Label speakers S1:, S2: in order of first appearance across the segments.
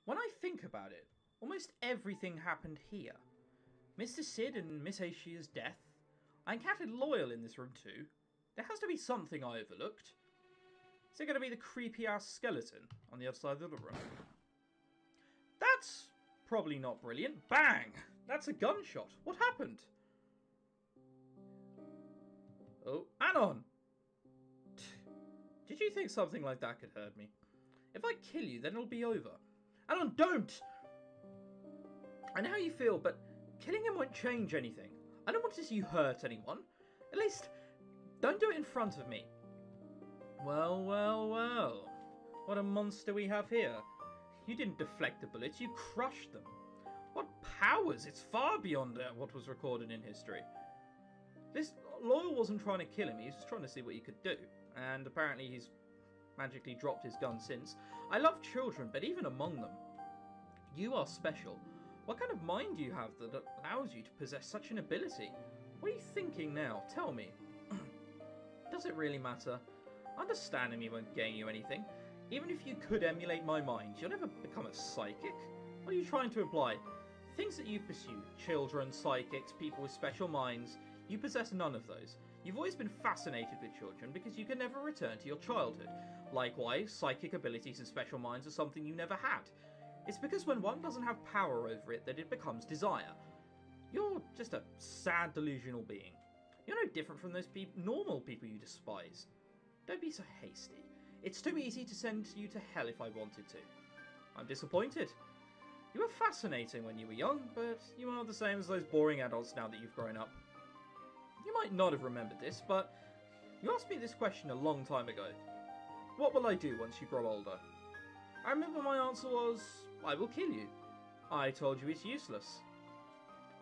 S1: When I think about it, almost everything happened here. Mr. Sid and Miss Ashia's death. I encountered Loyal in this room too. There has to be something I overlooked. Is it going to be the creepy-ass skeleton on the other side of the room? That's probably not brilliant. Bang! That's a gunshot. What happened? Oh, Anon! Did you think something like that could hurt me? If I kill you, then it'll be over. Anon, don't! I know how you feel, but killing him won't change anything. I don't want to see you hurt anyone. At least, don't do it in front of me. Well, well, well. What a monster we have here. You didn't deflect the bullets, you crushed them. What powers! It's far beyond what was recorded in history. This Loyal wasn't trying to kill him, he was just trying to see what he could do. And apparently he's magically dropped his gun since. I love children, but even among them, you are special. What kind of mind do you have that allows you to possess such an ability? What are you thinking now? Tell me. Does it really matter? Understanding me won't gain you anything. Even if you could emulate my mind, you'll never become a psychic. What are you trying to imply? Things that you pursue, children, psychics, people with special minds, you possess none of those. You've always been fascinated with children because you can never return to your childhood. Likewise, psychic abilities and special minds are something you never had. It's because when one doesn't have power over it that it becomes desire. You're just a sad, delusional being. You're no different from those normal people you despise. Don't be so hasty. It's too easy to send you to hell if I wanted to. I'm disappointed. You were fascinating when you were young, but you are the same as those boring adults now that you've grown up. You might not have remembered this, but you asked me this question a long time ago. What will I do once you grow older? I remember my answer was, I will kill you. I told you it's useless.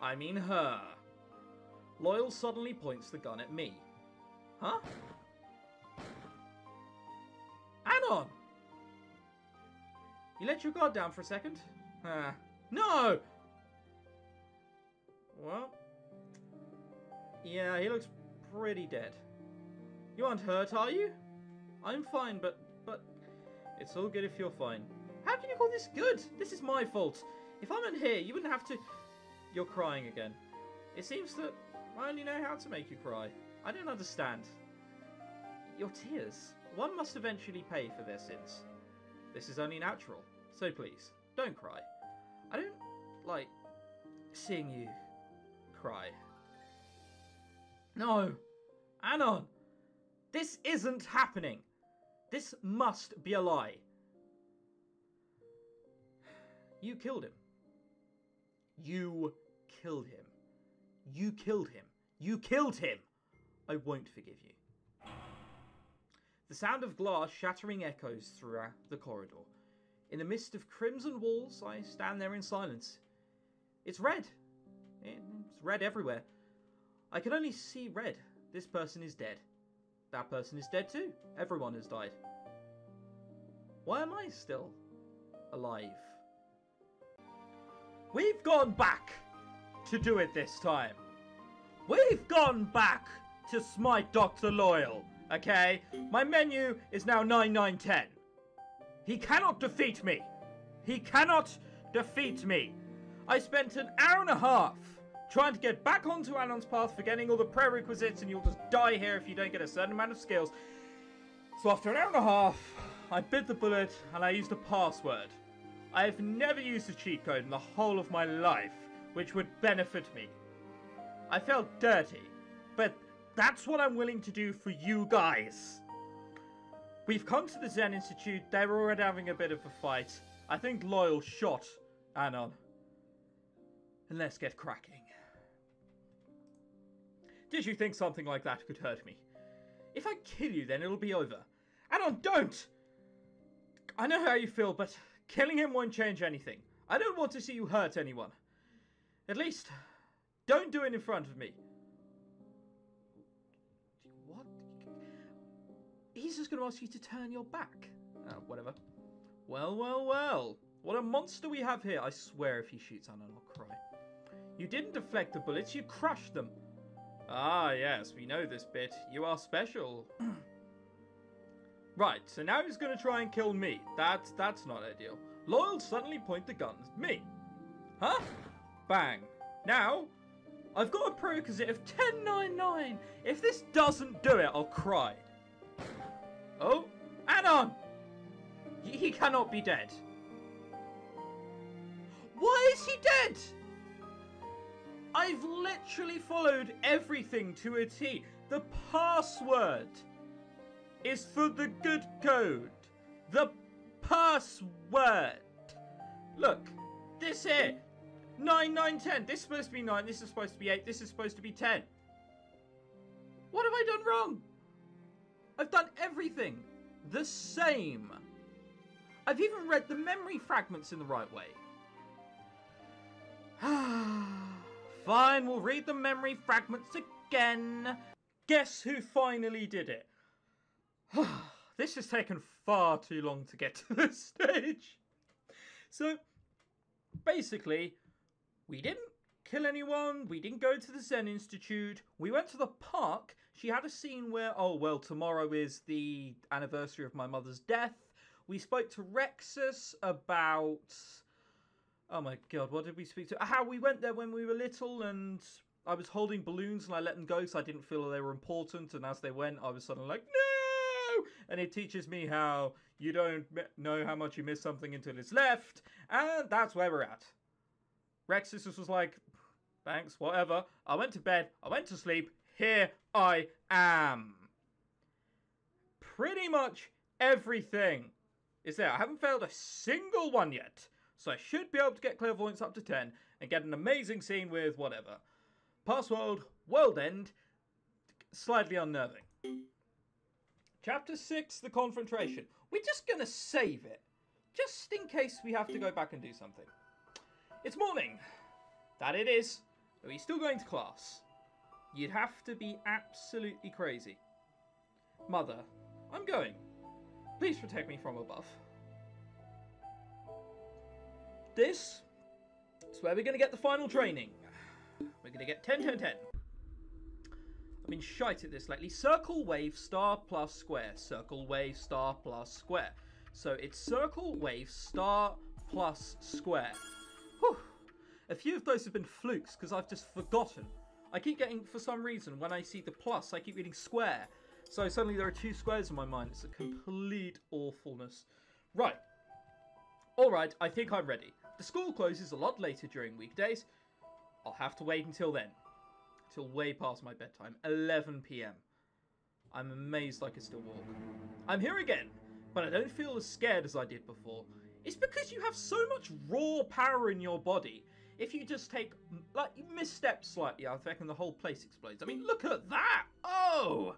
S1: I mean her. Loyal suddenly points the gun at me. Huh? Anon! You let your guard down for a second? No! Well, yeah, he looks pretty dead. You aren't hurt, are you? I'm fine, but it's all good if you're fine. How can you call this good? This is my fault. If I weren't here, you wouldn't have to... You're crying again. It seems that I only know how to make you cry. I don't understand. Your tears. One must eventually pay for their sins. This is only natural, so please, don't cry. I don't like seeing you cry. No! Anon! This isn't happening! This must be a lie. You killed him. You killed him. You killed him. You killed him! I won't forgive you. The sound of glass shattering echoes throughout the corridor. In the midst of crimson walls, I stand there in silence. It's red. It's red everywhere. I can only see red. This person is dead. That person is dead too. Everyone has died. Why am I still alive? We've gone back to do it this time. We've gone back to smite Dr. Loyal. Okay? My menu is now 9910. He cannot defeat me. He cannot defeat me. I spent an hour and a half trying to get back onto Anon's path, forgetting all the prerequisites, and you'll just die here if you don't get a certain amount of skills. So after an hour and a half, I bit the bullet and I used a password. I have never used a cheat code in the whole of my life, which would benefit me. I felt dirty, but that's what I'm willing to do for you guys. We've come to the Zen Institute. They were already having a bit of a fight. I think Loyal shot Anon. And let's get cracking. Did you think something like that could hurt me? If I kill you, then it'll be over. Anon, don't! I know how you feel, but killing him won't change anything. I don't want to see you hurt anyone. At least, don't do it in front of me. What? He's just going to ask you to turn your back. Oh, whatever. Well, well, well. What a monster we have here. I swear if he shoots Anon, I'll cry. You didn't deflect the bullets, you crushed them. Ah, yes, we know this bit. You are special. Right, so now he's going to try and kill me. That's not ideal. Loyal suddenly point the gun at me. Huh? Bang. Now, I've got a prerequisite of 1099. If this doesn't do it, I'll cry. Oh, Anon! He cannot be dead. Why is he dead? I've literally followed everything to a T. The password is for the good code. The password. Look, this here. 9, 9, 10. This is supposed to be 9. This is supposed to be 8. This is supposed to be 10. What have I done wrong? I've done everything the same. I've even read the memory fragments in the right way. Fine, we'll read the memory fragments again. Guess who finally did it? This has taken far too long to get to this stage. So, basically, we didn't kill anyone. We didn't go to the Zen Institute. We went to the park. She had a scene where, oh, well, tomorrow is the anniversary of my mother's death. We spoke to Rexus about... Oh my god, what did we speak to? How we went there when we were little, and I was holding balloons and I let them go because I didn't feel they were important, and as they went, I was suddenly like, no! And it teaches me how you don't know how much you miss something until it's left, and that's where we're at. Rexus was like, thanks, whatever. I went to bed, I went to sleep, here I am. Pretty much everything is there. I haven't failed a single one yet. So I should be able to get clairvoyance up to 10 and get an amazing scene with whatever. Password, world end, slightly unnerving. Chapter 6, the confrontation. We're just going to save it, just in case we have to go back and do something. It's morning. That it is. Are you still going to class? You'd have to be absolutely crazy. Mother, I'm going. Please protect me from above. This is where we're going to get the final training. We're going to get 10, 10, 10. I've been shite at this lately. Circle, wave, star, plus, square. Circle, wave, star, plus, square. So it's circle, wave, star, plus, square. Whew. A few of those have been flukes because I've just forgotten. I keep getting, for some reason, when I see the plus, I keep reading square. So suddenly there are 2 squares in my mind. It's a complete awfulness. Right. Alright, I think I'm ready. The school closes a lot later during weekdays. I'll have to wait until then. Till way past my bedtime. 11 PM. I'm amazed I can still walk. I'm here again, but I don't feel as scared as I did before. It's because you have so much raw power in your body. If you just take, like, you misstep slightly, I reckon the whole place explodes. I mean, look at that! Oh!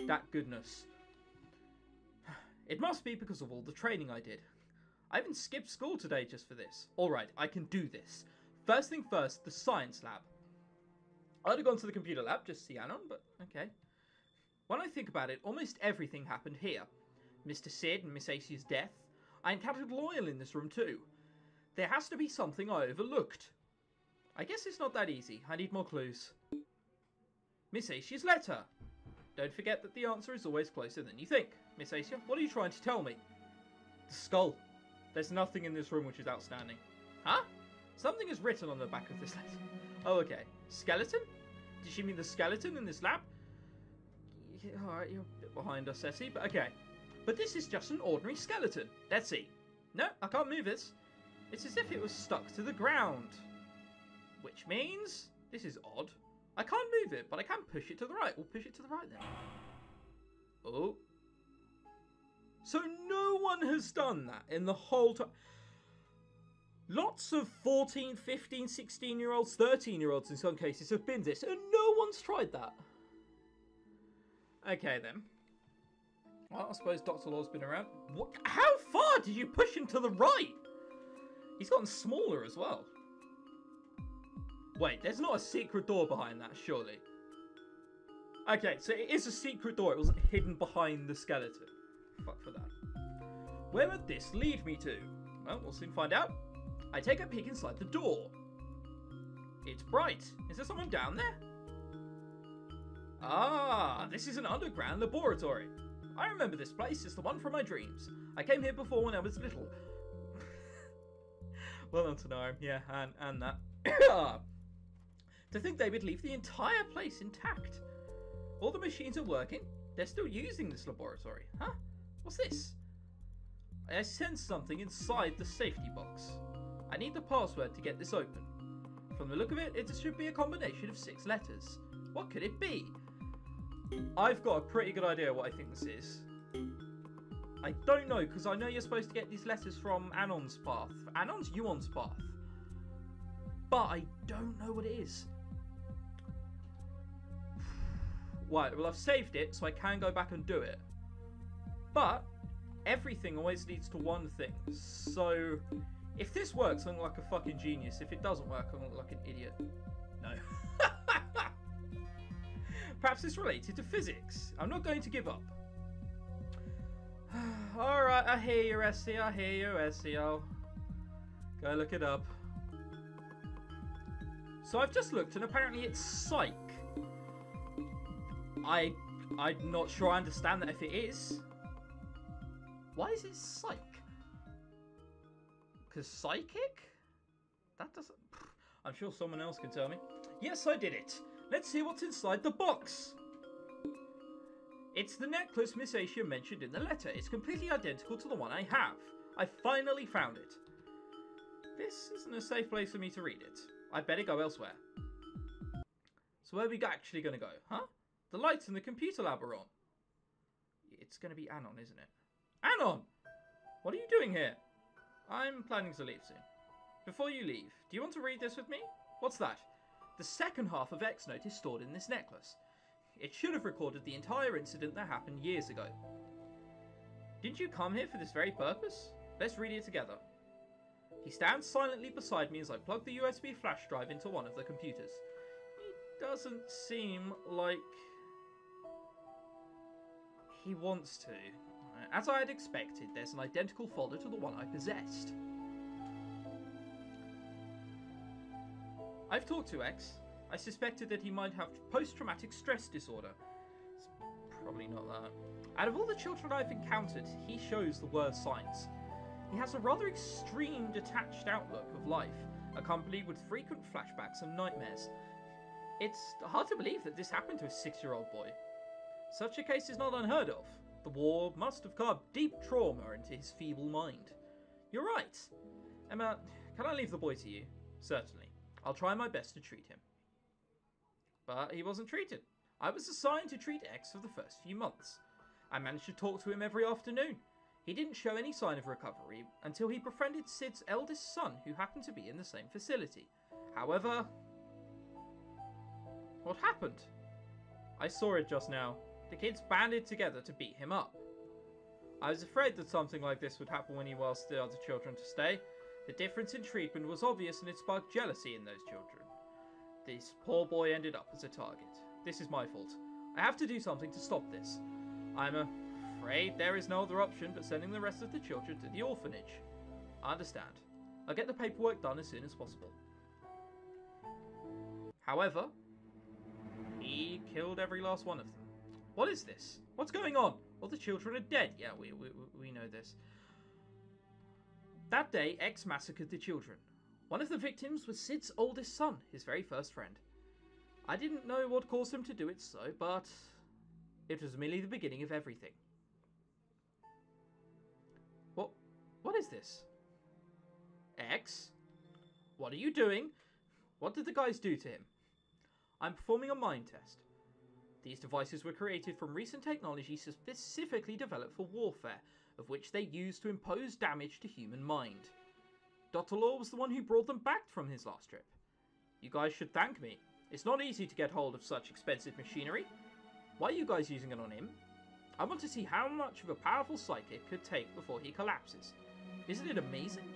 S1: That goodness. It must be because of all the training I did. I even skipped school today just for this. Alright, I can do this. First thing first, the science lab. I'd have gone to the computer lab just to see Anon, but okay. When I think about it, almost everything happened here. Mr. Sid and Miss Acey's death. I encountered Loyal in this room too. There has to be something I overlooked. I guess it's not that easy. I need more clues. Miss Acey's letter. Don't forget that the answer is always closer than you think. Miss Acey, what are you trying to tell me? The skull. There's nothing in this room which is outstanding. Huh? Something is written on the back of this letter. Oh, okay. Skeleton? Did she mean the skeleton in this lab? Yeah, alright, you're a bit behind us, Essie, but okay. But this is just an ordinary skeleton. Let's see. No, I can't move this. It's as if it was stuck to the ground. Which means... This is odd. I can't move it, but I can push it to the right. We'll push it to the right then. Oh. So no one has done that in the whole time. Lots of 14, 15, 16-year-olds, 13-year-olds in some cases have been this, and no one's tried that. Okay then. Well, I suppose Dr. Law's been around. What? How far did you push him to the right? He's gotten smaller as well. Wait, there's not a secret door behind that, surely. Okay, so it is a secret door. It wasn't hidden behind the skeleton. Fuck for that. Where would this lead me to? Well, we'll soon find out. I take a peek inside the door. It's bright. Is there someone down there? Ah, this is an underground laboratory. I remember this place. It's the one from my dreams. I came here before when I was little. Well done, Tenarium. Yeah, and that. To think they would leave the entire place intact. All the machines are working. They're still using this laboratory. Huh? What's this? I sense something inside the safety box. I need the password to get this open. From the look of it, it should be a combination of 6 letters. What could it be? I've got a pretty good idea what I think this is. I don't know, because I know you're supposed to get these letters from Anon's path. Anon's Yuon's path. But I don't know what it is. Right, well I've saved it, so I can go back and do it. But everything always leads to one thing. So if this works, I'm like a fucking genius. If it doesn't work, I'm like an idiot. No. Perhaps it's related to physics. I'm not going to give up. Alright, I hear you, Essie. I hear you, Essie. I'll go look it up. So I've just looked, and apparently it's psych. I'm not sure I understand that if it is. Why is it psych? Because psychic? That doesn't... I'm sure someone else can tell me. Yes, I did it. Let's see what's inside the box. It's the necklace Miss Asia mentioned in the letter. It's completely identical to the one I have. I finally found it. This isn't a safe place for me to read it. I'd better go elsewhere. So where are we actually going to go, huh? The lights in the computer lab are on. It's going to be Anon, isn't it? Anon! What are you doing here? I'm planning to leave soon. Before you leave, do you want to read this with me? What's that? The second half of X Note is stored in this necklace. It should have recorded the entire incident that happened years ago. Didn't you come here for this very purpose? Let's read it together. He stands silently beside me as I plug the USB flash drive into one of the computers. He doesn't seem like he wants to. As I had expected, there's an identical folder to the one I possessed. I've talked to X. I suspected that he might have post-traumatic stress disorder. It's probably not that. Out of all the children I've encountered, he shows the worst signs. He has a rather extreme detached outlook of life, accompanied with frequent flashbacks and nightmares. It's hard to believe that this happened to a 6-year-old boy. Such a case is not unheard of. The war must have carved deep trauma into his feeble mind. You're right. Emma, can I leave the boy to you? Certainly. I'll try my best to treat him. But he wasn't treated. I was assigned to treat X for the first few months. I managed to talk to him every afternoon. He didn't show any sign of recovery until he befriended Sid's eldest son, who happened to be in the same facility. However... What happened? I saw it just now. The kids banded together to beat him up. I was afraid that something like this would happen when he asked the other children to stay. The difference in treatment was obvious and it sparked jealousy in those children. This poor boy ended up as a target. This is my fault. I have to do something to stop this. I'm afraid there is no other option but sending the rest of the children to the orphanage. I understand. I'll get the paperwork done as soon as possible. However, he killed every last one of them. What is this? What's going on? All the children are dead. Yeah, we know this. That day, X massacred the children. One of the victims was Sid's oldest son, his very first friend. I didn't know what caused him to do it so, but it was merely the beginning of everything. What is this? X? What are you doing? What did the guys do to him? I'm performing a mind test. These devices were created from recent technology specifically developed for warfare, of which they used to impose damage to human mind. Dr. Law was the one who brought them back from his last trip. You guys should thank me. It's not easy to get hold of such expensive machinery. Why are you guys using it on him? I want to see how much of a powerful psychic could take before he collapses. Isn't it amazing?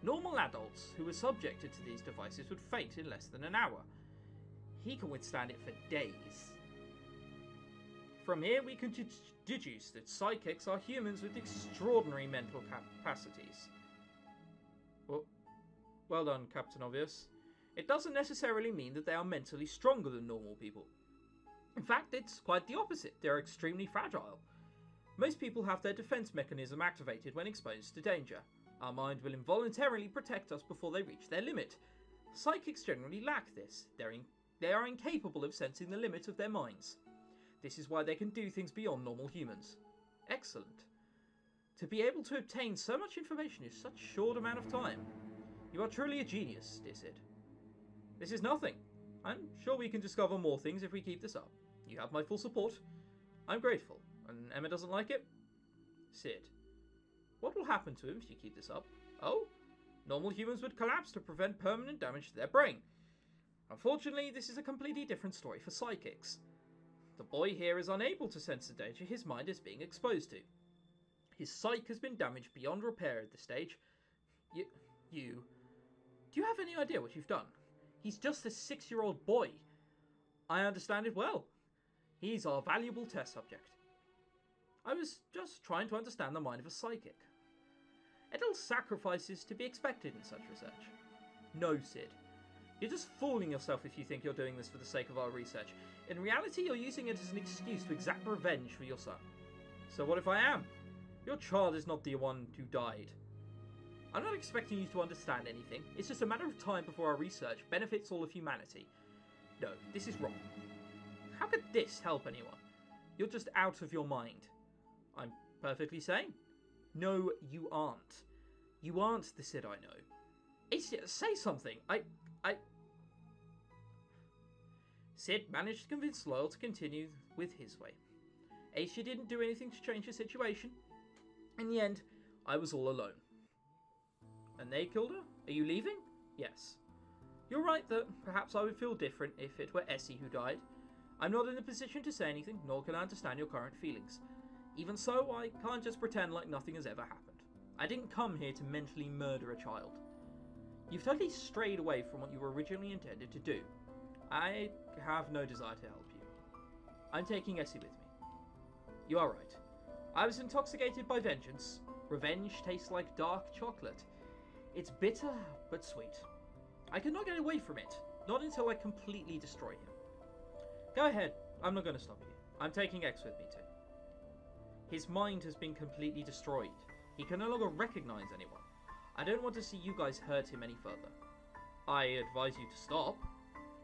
S1: Normal adults who were subjected to these devices would faint in less than an hour. He can withstand it for days. From here we can deduce that psychics are humans with extraordinary mental capacities. Well done, Captain Obvious. It doesn't necessarily mean that they are mentally stronger than normal people. In fact, it's quite the opposite. They're extremely fragile. Most people have their defense mechanism activated when exposed to danger. Our mind will involuntarily protect us before they reach their limit. Psychics generally lack this. They are incapable of sensing the limit of their minds. This is why they can do things beyond normal humans. Excellent. To be able to obtain so much information in such a short amount of time. You are truly a genius, dear Sid. This is nothing. I'm sure we can discover more things if we keep this up. You have my full support. I'm grateful. And Emma doesn't like it? Sid. What will happen to him if you keep this up? Oh? Normal humans would collapse to prevent permanent damage to their brain. Unfortunately, this is a completely different story for psychics. The boy here is unable to sense the danger his mind is being exposed to. His psyche has been damaged beyond repair at this stage. Do you have any idea what you've done? He's just a 6-year-old boy. I understand it well. He's our valuable test subject. I was just trying to understand the mind of a psychic. Adult sacrifices to be expected in such research. No, Sid. You're just fooling yourself if you think you're doing this for the sake of our research. In reality, you're using it as an excuse to exact revenge for your son. So what if I am? Your child is not the one who died. I'm not expecting you to understand anything. It's just a matter of time before our research benefits all of humanity. No, this is wrong. How could this help anyone? You're just out of your mind. I'm perfectly sane. No, you aren't. You aren't the Sid I know. Acia, say something. Sid managed to convince Loyal to continue with his way. Acia didn't do anything to change the situation. In the end, I was all alone. And they killed her? Are you leaving? Yes. You're right that perhaps I would feel different if it were Essie who died. I'm not in a position to say anything, nor can I understand your current feelings. Even so, I can't just pretend like nothing has ever happened. I didn't come here to mentally murder a child. You've totally strayed away from what you were originally intended to do. I have no desire to help you. I'm taking Essie with me. You are right. I was intoxicated by vengeance. Revenge tastes like dark chocolate. It's bitter, but sweet. I cannot get away from it. Not until I completely destroy him. Go ahead. I'm not going to stop you. I'm taking X with me too. His mind has been completely destroyed. He can no longer recognize anyone. I don't want to see you guys hurt him any further. I advise you to stop.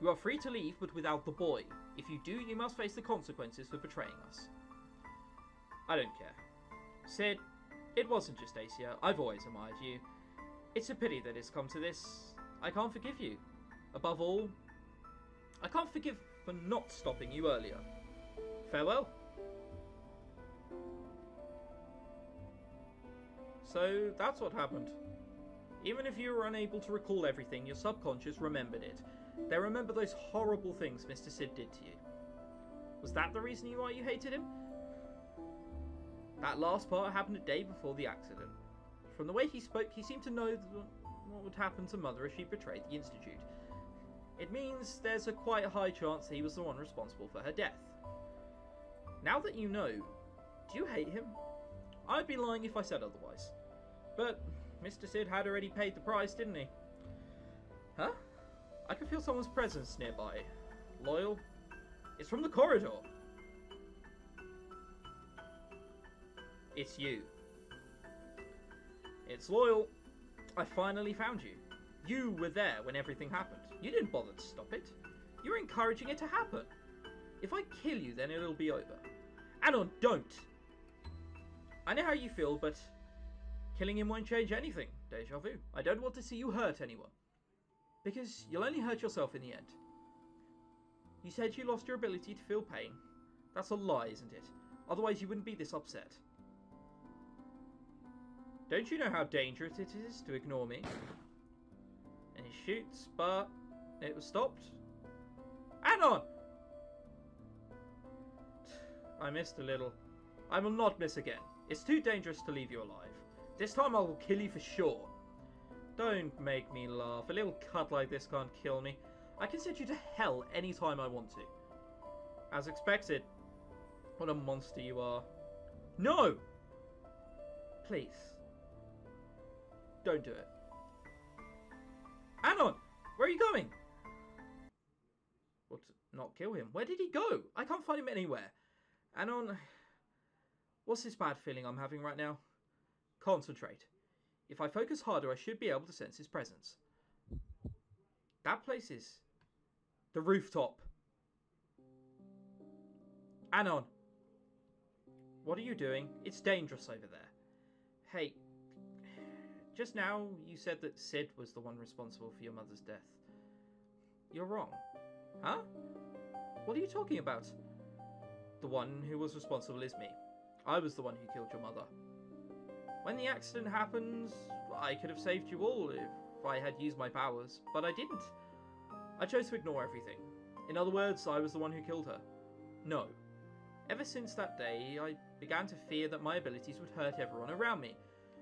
S1: You are free to leave, but without the boy. If you do, you must face the consequences for betraying us. I don't care. Sid, it wasn't just Acia. I've always admired you. It's a pity that it's come to this. I can't forgive you. Above all, I can't forgive for not stopping you earlier. Farewell. So that's what happened. Even if you were unable to recall everything, your subconscious remembered it. They remember those horrible things Mr. Sid did to you. Was that the reason why you hated him? That last part happened a day before the accident. From the way he spoke, he seemed to know what would happen to Mother if she betrayed the Institute. It means there's a quite high chance he was the one responsible for her death. Now that you know, do you hate him? I'd be lying if I said otherwise. But Mr. Sid had already paid the price, didn't he? Huh? I can feel someone's presence nearby. Loyal? It's from the corridor. It's you. It's Loyal. I finally found you. You were there when everything happened. You didn't bother to stop it. You were encouraging it to happen. If I kill you, then it'll be over. Anon, don't! I know how you feel, but killing him won't change anything, Deja Vu. I don't want to see you hurt anyone. Because you'll only hurt yourself in the end. You said you lost your ability to feel pain. That's a lie, isn't it? Otherwise you wouldn't be this upset. Don't you know how dangerous it is to ignore me? And he shoots, but it was stopped. Anon! I missed a little. I will not miss again. It's too dangerous to leave you alive. This time I will kill you for sure. Don't make me laugh. A little cut like this can't kill me. I can send you to hell anytime I want to. As expected. What a monster you are. No! Please. Don't do it. Anon! Where are you going? What? Not kill him? Where did he go? I can't find him anywhere. Anon... What's this bad feeling I'm having right now? Concentrate. If I focus harder, I should be able to sense his presence. That place is... the rooftop. Anon. What are you doing? It's dangerous over there. Hey, just now you said that Sid was the one responsible for your mother's death. You're wrong. Huh? What are you talking about? The one who was responsible is me. I was the one who killed your mother. When the accident happened, I could have saved you all if I had used my powers, but I didn't. I chose to ignore everything. In other words, I was the one who killed her. No. Ever since that day, I began to fear that my abilities would hurt everyone around me,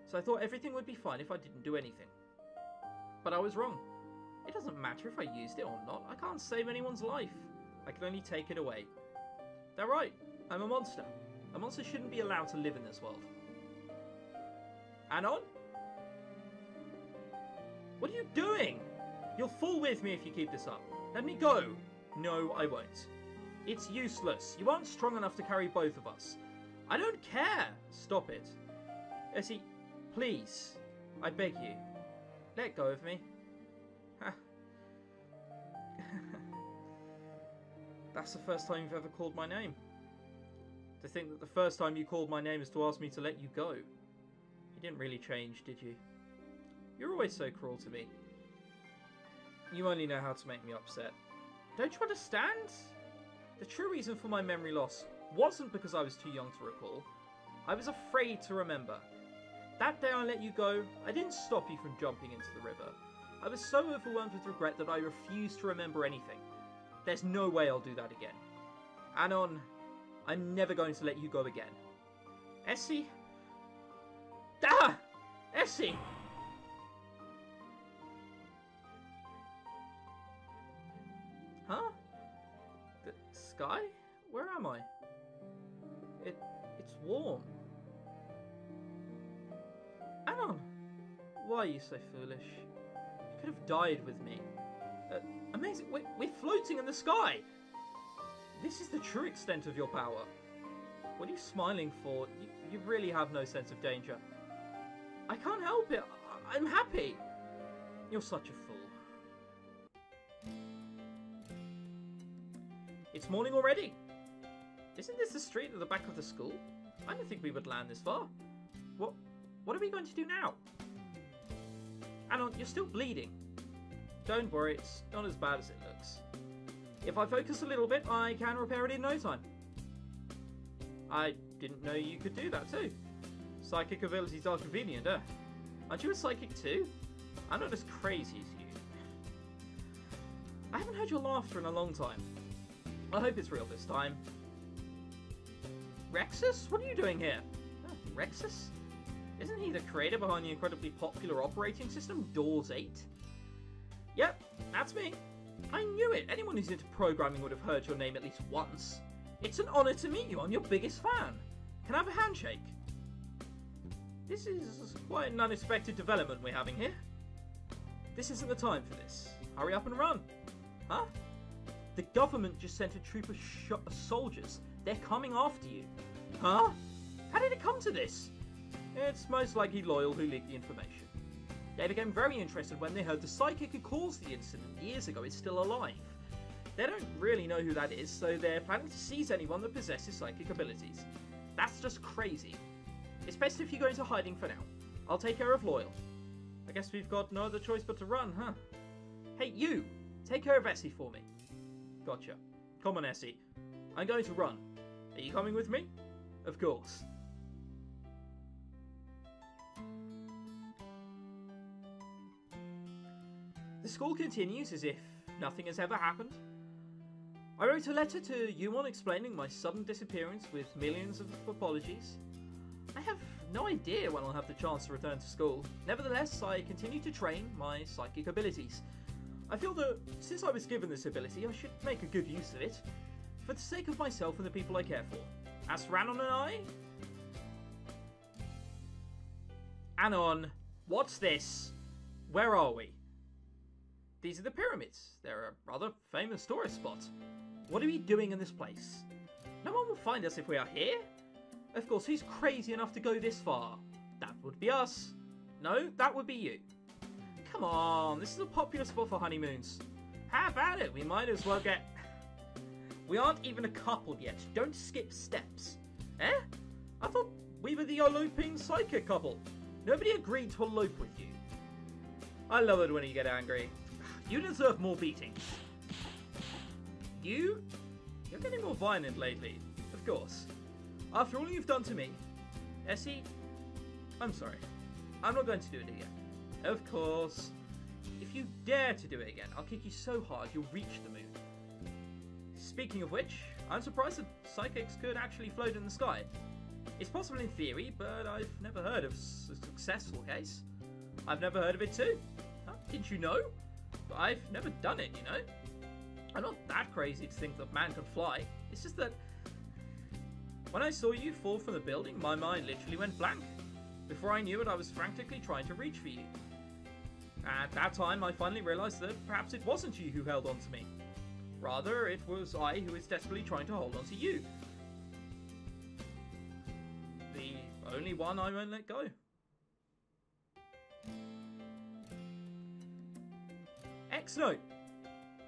S1: so I thought everything would be fine if I didn't do anything. But I was wrong. It doesn't matter if I used it or not. I can't save anyone's life. I can only take it away. They're right. I'm a monster. A monster shouldn't be allowed to live in this world. Anon? What are you doing? You'll fall with me if you keep this up. Let me go. No, I won't. It's useless. You aren't strong enough to carry both of us. I don't care. Stop it. Essie, please. I beg you. Let go of me. That's the first time you've ever called my name. To think that the first time you called my name is to ask me to let you go. You didn't really change, did you? You're always so cruel to me. You only know how to make me upset. Don't you understand? The true reason for my memory loss wasn't because I was too young to recall. I was afraid to remember. That day I let you go, I didn't stop you from jumping into the river. I was so overwhelmed with regret that I refused to remember anything. There's no way I'll do that again. Anon, I'm never going to let you go again. Essie? Ah! Essie! Huh? The sky? Where am I? It's warm. Anon! Why are you so foolish? You could have died with me. Amazing. We're floating in the sky! This is the true extent of your power. What are you smiling for? You really have no sense of danger. I can't help it. I'm happy. You're such a fool. It's morning already. Isn't this the street at the back of the school? I didn't think we would land this far. What are we going to do now? Anon, you're still bleeding. Don't worry, it's not as bad as it looks. If I focus a little bit, I can repair it in no time. I didn't know you could do that too. Psychic abilities are convenient, eh? Aren't you a psychic too? I'm not as crazy as you. I haven't heard your laughter in a long time. I hope it's real this time. Rexus? What are you doing here? Oh, Rexus? Isn't he the creator behind the incredibly popular operating system, Doors 8? Yep, that's me. I knew it. Anyone who's into programming would have heard your name at least once. It's an honour to meet you. I'm your biggest fan. Can I have a handshake? This is quite an unexpected development we're having here. This isn't the time for this. Hurry up and run. Huh? The government just sent a troop of soldiers. They're coming after you. Huh? How did it come to this? It's most likely Loyal who leaked the information. They became very interested when they heard the psychic who caused the incident years ago is still alive. They don't really know who that is, so they're planning to seize anyone that possesses psychic abilities. That's just crazy. It's best if you go into hiding for now. I'll take care of Loyal. I guess we've got no other choice but to run, huh? Hey, you! Take care of Essie for me. Gotcha. Come on, Essie. I'm going to run. Are you coming with me? Of course. The school continues as if nothing has ever happened. I wrote a letter to Yumon explaining my sudden disappearance with millions of apologies. I have no idea when I'll have the chance to return to school. Nevertheless, I continue to train my psychic abilities. I feel that since I was given this ability, I should make a good use of it, for the sake of myself and the people I care for. As for Anon and I... Anon, what's this? Where are we? These are the pyramids. They're a rather famous tourist spot. What are we doing in this place? No one will find us if we are here. Of course, who's crazy enough to go this far? That would be us. No, that would be you. Come on, this is a popular spot for honeymoons. How about it? We might as well get... We aren't even a couple yet. Don't skip steps. Eh? I thought we were the eloping psychic couple. Nobody agreed to elope with you. I love it when you get angry. You deserve more beatings. You're getting more violent lately. Of course. After all you've done to me. Essie, I'm sorry. I'm not going to do it again. Of course. If you dare to do it again, I'll kick you so hard you'll reach the moon. Speaking of which, I'm surprised that psychics could actually float in the sky. It's possible in theory, but I've never heard of a successful case. I've never heard of it too. Huh? Didn't you know? But I've never done it, you know? I'm not that crazy to think that man could fly. It's just that when I saw you fall from the building, my mind literally went blank. Before I knew it, I was frantically trying to reach for you. At that time, I finally realised that perhaps it wasn't you who held on to me. Rather, it was I who was desperately trying to hold on to you. The only one I won't let go. X-Note,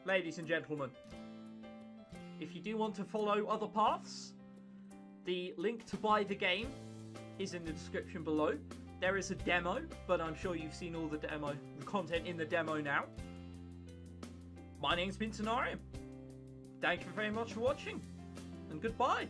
S1: ladies and gentlemen. If you do want to follow other paths, the link to buy the game is in the description below. There is a demo, but I'm sure you've seen all the content in the demo now. My name's been Tenarium. Thank you very much for watching, and goodbye.